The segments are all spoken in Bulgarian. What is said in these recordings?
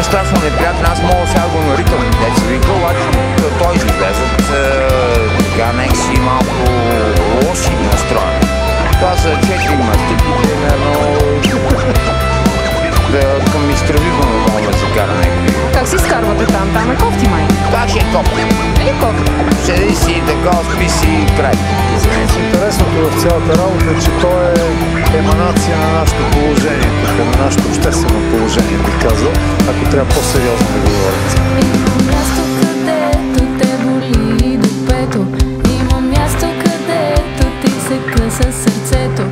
страшно неприятен. Аз мога сега го наритам деца вика, обаче той излезе от така някакси малко лоши настроени. Това са 4 мастиките на едно към изтравително много да се кара някакви. Как си скарвате там? Там е кофти май. Това ще е кофти. Или кофти? Седи си така, спи си и край. За мен интересното в цялата работа е, че то е еманация на нашето положение, на нашето обществено положение, бих казал, ако трябва по-сериозно да говорим. Има място, където те боли до пето. Има място, където ти се къса сърцето.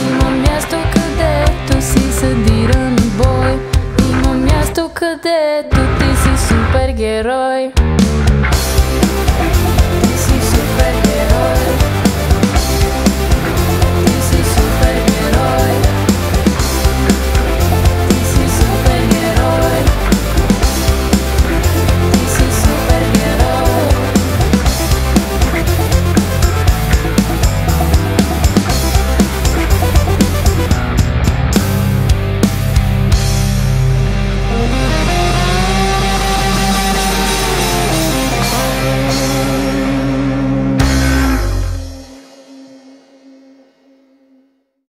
Има място, където си съдиран бой. Има място, където ти си супергерой.